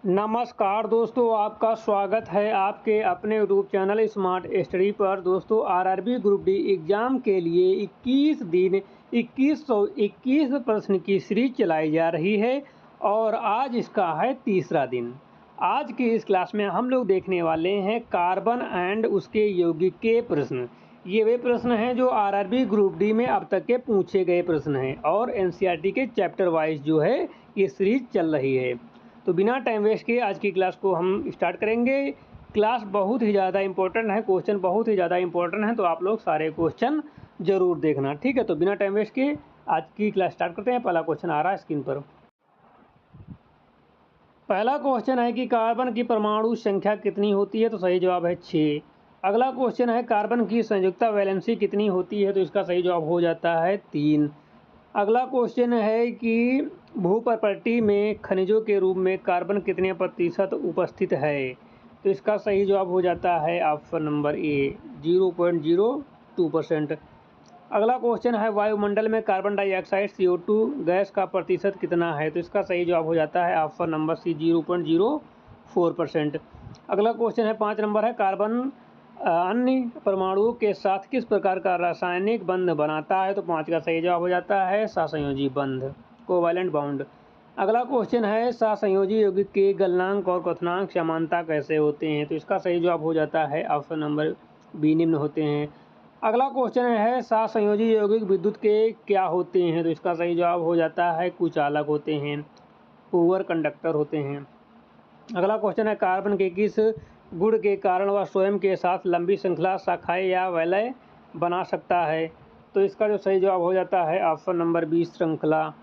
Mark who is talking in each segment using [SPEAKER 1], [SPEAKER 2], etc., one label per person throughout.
[SPEAKER 1] नमस्कार दोस्तों, आपका स्वागत है आपके अपने यूट्यूब चैनल स्मार्ट स्टडी पर। दोस्तों, आरआरबी ग्रुप डी एग्ज़ाम के लिए 21 दिन 2121 प्रश्न की सीरीज चलाई जा रही है और आज इसका है तीसरा दिन। आज की इस क्लास में हम लोग देखने वाले हैं कार्बन एंड उसके यौगिक के प्रश्न। ये वे प्रश्न हैं जो आरआरबी ग्रुप डी में अब तक के पूछे गए प्रश्न हैं और एनसीईआरटी के चैप्टर वाइज जो है ये सीरीज चल रही है। तो बिना टाइम वेस्ट किए आज की क्लास को हम स्टार्ट करेंगे। क्लास बहुत ही ज़्यादा इंपॉर्टेंट है, क्वेश्चन बहुत ही ज़्यादा इंपॉर्टेंट है, तो आप लोग सारे क्वेश्चन ज़रूर देखना, ठीक है। तो बिना टाइम वेस्ट किए आज की क्लास स्टार्ट करते हैं। पहला क्वेश्चन आ रहा है स्क्रीन पर। पहला क्वेश्चन है कि कार्बन की परमाणु संख्या कितनी होती है, तो सही जवाब है 6। अगला क्वेश्चन है कार्बन की संयुक्ता वैलेंसी कितनी होती है, तो इसका सही जवाब हो जाता है 3। अगला क्वेश्चन है कि भूप्रॉपर्टी में खनिजों के रूप में कार्बन कितने प्रतिशत उपस्थित है, तो इसका सही जवाब हो जाता है ऑप्शन नंबर ए 0.02%। अगला क्वेश्चन है वायुमंडल में कार्बन डाइऑक्साइड CO2 गैस का प्रतिशत कितना है, तो इसका सही जवाब हो जाता है ऑप्शन नंबर सी 0.04%। अगला क्वेश्चन है 5 नंबर है कार्बन अन्य परमाणुओं के साथ किस प्रकार का रासायनिक बंध बनाता है, तो 5 का सही जवाब हो जाता है सहसंयोजी बंध, कोवैलेंट बॉन्ड। अगला क्वेश्चन है सहसंयोजी यौगिक के गलनांक और क्वथनांक समानता कैसे होते हैं, तो इसका सही जवाब हो जाता है ऑप्शन नंबर बी निम्न होते हैं। अगला क्वेश्चन है सहसंयोजी यौगिक विद्युत के क्या होते हैं, तो इसका सही जवाब हो जाता है कुचालक होते हैं, पुअर कंडक्टर होते हैं। अगला क्वेश्चन है कार्बन के किस गुण के कारण वह स्वयं के साथ लंबी श्रृंखला शाखाएं या वलय बना सकता है, तो इसका जो सही जवाब हो जाता है ऑप्शन नंबर बी श्रृंखला।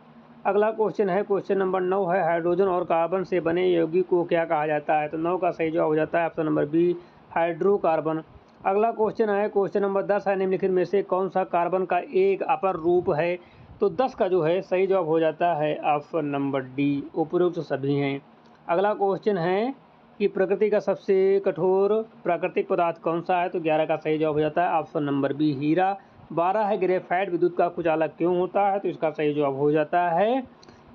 [SPEAKER 1] अगला क्वेश्चन है क्वेश्चन नंबर 9 है हाइड्रोजन और कार्बन से बने यौगिक को क्या कहा जाता है, तो 9 का सही जवाब हो जाता है ऑप्शन नंबर बी हाइड्रोकार्बन। अगला क्वेश्चन है क्वेश्चन नंबर 10 है निम्नलिखित में से कौन सा कार्बन का एक अपर रूप है, तो 10 का जो है सही जवाब हो जाता है ऑप्शन नंबर डी उपरोक्त सभी हैं। अगला क्वेश्चन है कि प्रकृति का सबसे कठोर प्राकृतिक पदार्थ कौन सा है, तो 11 का सही जवाब हो जाता है ऑप्शन नंबर बी हीरा। 12 है ग्रेफाइट विद्युत का कुचालक क्यों होता है, तो इसका सही जवाब हो जाता है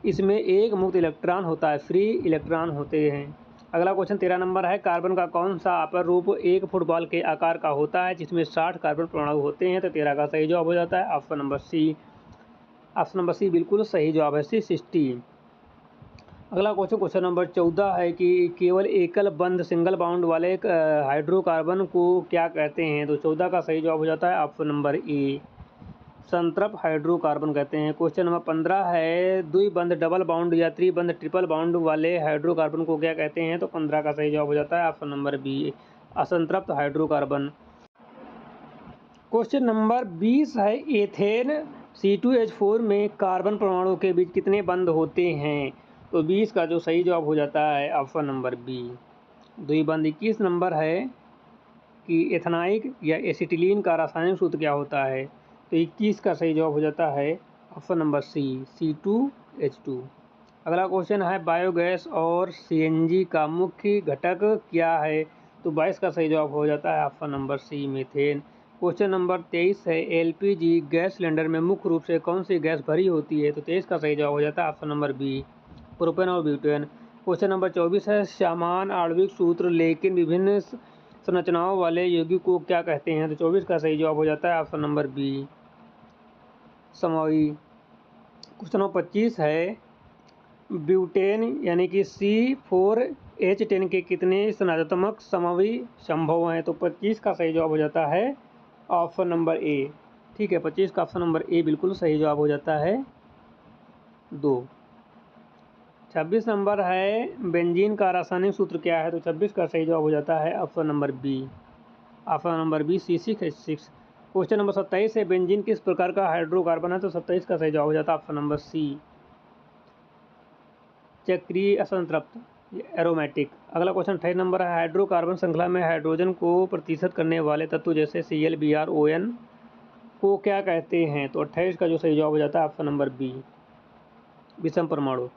[SPEAKER 1] इसमें एक मुक्त इलेक्ट्रॉन होता है, फ्री इलेक्ट्रॉन होते हैं। अगला क्वेश्चन 13 नंबर है कार्बन का कौन सा अपर रूप एक फुटबॉल के आकार का होता है जिसमें 60 कार्बन परमाणु होते हैं, तो 13 का सही जवाब हो जाता है option number C. Option number C बिल्कुल सही जवाब है, सी 60। अगला क्वेश्चन नंबर 14 है कि केवल एकल बंध सिंगल बाउंड वाले हाइड्रोकार्बन को क्या कहते हैं, तो 14 का सही जवाब हो जाता है ऑप्शन नंबर ए संतृप्त हाइड्रोकार्बन कहते हैं। क्वेश्चन नंबर 15 है द्विबंध डबल बाउंड या त्रिबंध ट्रिपल बाउंड वाले हाइड्रोकार्बन को क्या कहते हैं, तो 15 का सही जवाब हो जाता है ऑप्शन नंबर बी असंतृप्त हाइड्रोकार्बन। क्वेश्चन नंबर 20 है एथेन C2H4 में कार्बन परमाणु के बीच कितने बंध होते हैं, तो 20 का जो सही जवाब हो जाता है ऑप्शन नंबर बी द्विबंध। 21 नंबर है कि एथेनाइक या एसिटिलीन का रासायनिक सूत्र क्या होता है, तो 21 का सही जवाब हो जाता है ऑप्शन नंबर सी C2H2। अगला क्वेश्चन है बायोगैस और CNG का मुख्य घटक क्या है, तो 22 का सही जवाब हो जाता है option number B methane. Question number 23 है LPG गैस सिलेंडर में मुख्य रूप से कौन सी गैस भरी होती है, तो 23 का सही जवाब हो जाता है ऑप्शन नंबर बी प्रोपेन और ब्यूटेन। क्वेश्चन नंबर 24 है समान आणविक सूत्र लेकिन विभिन्न संरचनाओं वाले यौगिक को क्या कहते हैं, तो 24 का सही जवाब हो जाता है ऑप्शन नंबर बी समवी। क्वेश्चन नंबर 25 है ब्यूटेन यानी कि C4H10 के कितने संरचनात्मक समवी संभव हैं, तो 25 का सही जवाब हो जाता है ऑप्शन नंबर ए, ठीक है। 25 का ऑप्शन नंबर ए बिल्कुल सही जवाब हो जाता है 2। 26 नंबर है बेंजीन का रासायनिक सूत्र क्या है, तो 26 का सही जवाब हो जाता है option number B C6H6। Question number 27 है बेंजीन किस प्रकार का हाइड्रोकार्बन है, तो 27 का सही जवाब हो जाता है ऑप्शन नंबर सी चक्रीय असंतृप्त एरोमेटिक। अगला क्वेश्चन 28 नंबर है हाइड्रोकार्बन श्रृंखला में हाइड्रोजन को प्रतिशत करने वाले तत्व जैसे Cl Br ON को क्या कहते हैं, तो 28 का जो सही जवाब हो जाता है ऑप्शन नंबर बी विषम परमाणु।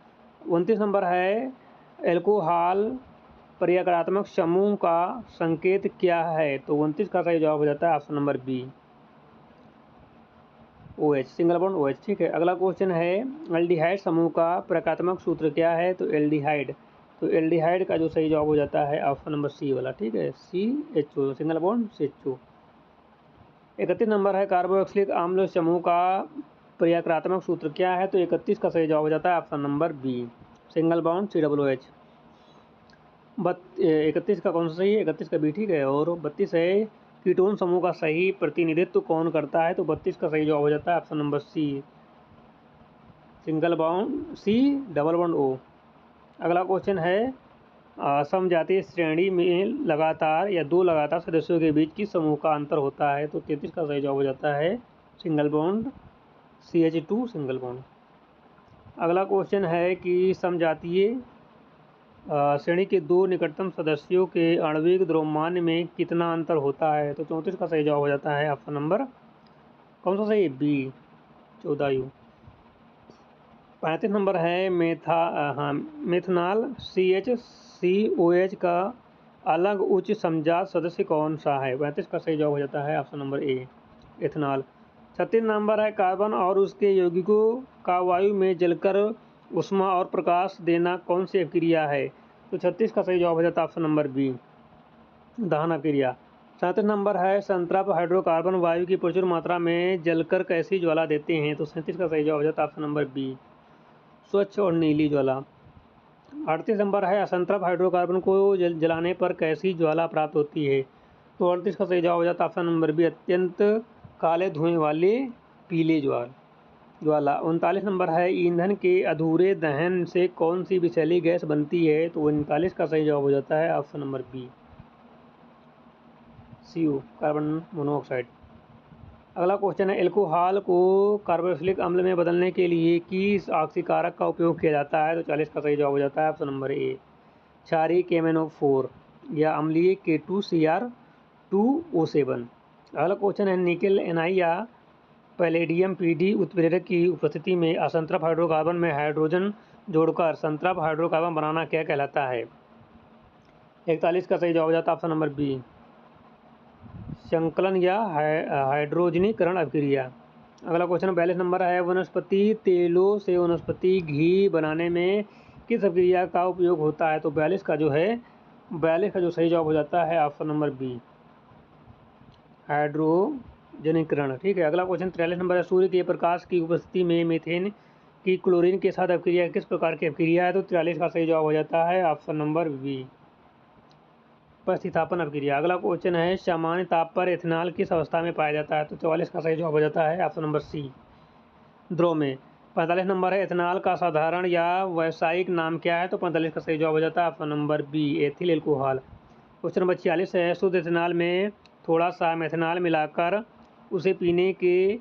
[SPEAKER 1] 29 नंबर है एल्कोहल पर्यायकात्मक समूह का संकेत क्या है, तो 29 का सही जवाब हो जाता है option number B OH single bond OH, ठीक है। अगला क्वेश्चन है एल्डिहाइड समूह का प्रकात्मक सूत्र क्या है, तो एल्डिहाइड तो एल्डिहाइड का जो सही जवाब हो जाता है ऑप्शन नंबर सी वाला, ठीक है, CHO, single bond CHO। 31 number है कार्बोक्सिलिक अम्ल समूह का प्रक्रियात्मक सूत्र क्या है? तो 31 का सही जवाब हो जाता है option number B, single bond COOH। 31 का कौन सा सही है? 31 का बी, ठीक है। और 32 है कीटोन समूह का सही प्रतिनिधित्व कौन करता है? तो 32 का सही जवाब हो जाता है option number C, single bond C double bond O। अगला क्वेश्चन है समजातीय श्रेणी में लगातार या दो लगातार सदस्यों के बीच किस समूह का अंतर होता है? तो 33 का सही जवाब हो जाता है single bond CH2 single bond. अगला क्वेश्चन है कि समजातीय श्रेणी के दो निकटतम सदस्यों के आणविक द्रव्यमान में कितना अंतर होता है? तो 34 का सही जवाब हो जाता है ऑप्शन नंबर कौन सा सही? B, 14U। 35 नंबर है मेथनॉल CHCOH का अलग उच्च समजात सदस्य कौन सा है? 35 का सही जवाब हो जाता है option number A, ethanol. 36 number है कार्बन और उसके यौगिकों का वायु में जलकर ऊष्मा और प्रकाश देना कौन सी अभिक्रिया है? तो 36 का सही जवाब हो जाता है ऑप्शन नंबर बी, दहन अभिक्रिया। 37 नंबर है संतृप्त हाइड्रोकार्बन वायु की प्रचुर मात्रा में जलकर कैसी ज्वाला देते हैं? तो 37 का सही जवाब हो जाता है ऑप्शन नंबर बी, स्वच्छ और नीली ज्वाला। 38 नंबर है असंतृप्त हाइड्रोकार्बन को जलाने पर कैसी ज्वाला प्राप्त होती है? तो 38 का सही जवाब हो जाता है ऑप्शन नंबर बी, अत्यंत काले धुएं वाले पीले ज्वाला। 39 नंबर है ईंधन के अधूरे दहन से कौन सी विषैली गैस बनती है? तो 39 का सही जवाब हो जाता है option number B, CO carbon monoxide. अगला क्वेश्चन है एल्कोहल को कार्बोक्सिलिक अम्ल में बदलने के लिए किस ऑक्सीकारक का उपयोग किया जाता है? तो 40 का सही जवाब हो जाता है ऑप्शन नंबर ए, क्षारीय KMnO4 या अम्लीय K2Cr2O7। अगला क्वेश्चन है निकेल Ni या पैलेडियम PD उत्प्रेरक की उपस्थिति में असंतृप्त हाइड्रोकार्बन में हाइड्रोजन जोड़कर संतृप्त हाइड्रोकार्बन बनाना क्या कहलाता है? 41 का सही जवाब हो जाता है ऑप्शन नंबर बी, संकलन या हाइड्रोजनीकरण अभिक्रिया। अगला क्वेश्चन 42 नंबर है वनस्पति तेलों से वनस्पति घी बनाने में किस अभिक्रिया का उपयोग होता है? तो 42 का जो सही जवाब हो जाता है ऑप्शन नंबर बी, हाइड्रोजनीकरण, ठीक है। अगला क्वेश्चन 43 नंबर है सूर्य के प्रकाश की उपस्थिति में मीथेन की क्लोरीन के साथ अभिक्रिया किस प्रकार की अभिक्रिया है? तो 43 का सही जवाब हो जाता है ऑप्शन नंबर बी, प्रतिस्थापन अभिक्रिया। अगला क्वेश्चन है सामान्य ताप पर एथेनॉल किस अवस्था में पाया जाता है? तो 44 का सही जवाब हो जाता है ऑप्शन नंबर सी, द्रव में। 45 नंबर है एथेनॉल का साधारण या व्यावसायिक नाम क्या है? तो 45 का सही जवाब हो जाता है option number B, ethyl alcohol. Question number 46 है शुद्ध एथेनॉल में थोड़ा सा मेथनॉल मिलाकर उसे पीने के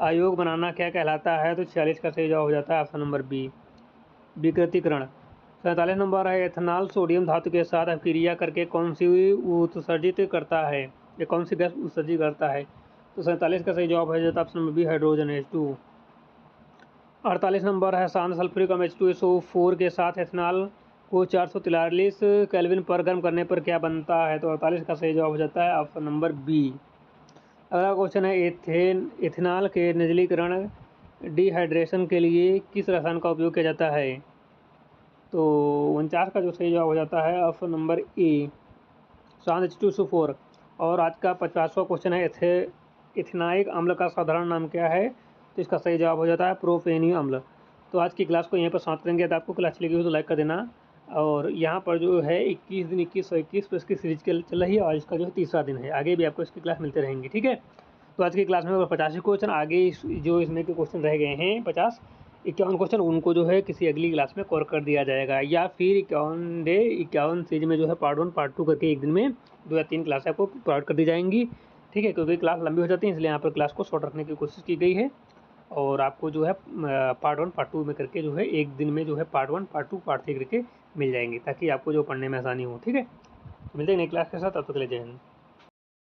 [SPEAKER 1] अयोग्य बनाना क्या कहलाता है? तो 46 का सही जवाब हो जाता है ऑप्शन नंबर बी, विकृतीकरण। 47 नंबर है एथेनॉल सोडियम धातु के साथ अभिक्रिया करके कौन सी उत्सर्जित करता है या कौन सी गैस उत्सर्जित करता है? तो 47 का सही जवाब हो जाता है option number B, hydrogen H2। 48 number है शांत सल्फ्यूरिक अम्ल H2SO4 के साथ एथेनॉल को 443 केल्विन पर गर्म करने पर क्या बनता है? तो 48 का सही जवाब हो जाता है ऑप्शन नंबर बी। अगला क्वेश्चन है एथेनॉल के निर्जलीकरण डिहाइड्रेशन के लिए किस रसायन का उपयोग किया जाता है? तो 49 का जो सही जवाब हो जाता है ऑप्शन नंबर ए, शांत H2SO4। और आज का 50वां क्वेश्चन है एथेनाइक अम्ल का साधारण नाम क्या है? तो इसका सही जवाब हो जाता है प्रोपेनिक अम्ल। तो आज की क्लास को यहीं पर समाप्त करेंगे। तो आपको क्लास लगी हो तो लाइक कर देना। और यहाँ पर जो है 21 दिन 21 पर इसकी सीरीज चल रही है और इसका जो है 3रा दिन है। आगे भी आपको इसकी क्लास मिलते रहेंगी, ठीक है। तो आज की क्लास में 85 क्वेश्चन, आगे जो इसमें के क्वेश्चन रह गए हैं 51 क्वेश्चन, उनको जो है किसी अगली क्लास में कवर कर दिया जाएगा, या फिर 51 सीरीज में जो है पार्ट 1 पार्ट 2 करके एक दिन में 2 या 3 क्लास आपको प्रोवाइड कर दी जाएंगी, ठीक है। क्योंकि क्लास लंबी हो जाती है इसलिए यहाँ पर क्लास को शॉर्ट रखने की कोशिश की गई है। और आपको जो है पार्ट 1 पार्ट 2 में करके जो है एक दिन में जो है पार्ट 1 पार्ट 2 पार्ट 3 करके मिल जाएंगे, ताकि आपको जो पढ़ने में आसानी हो, ठीक है। मिलते हैं नई क्लास के साथ, तब तक के लिए जय हिंद।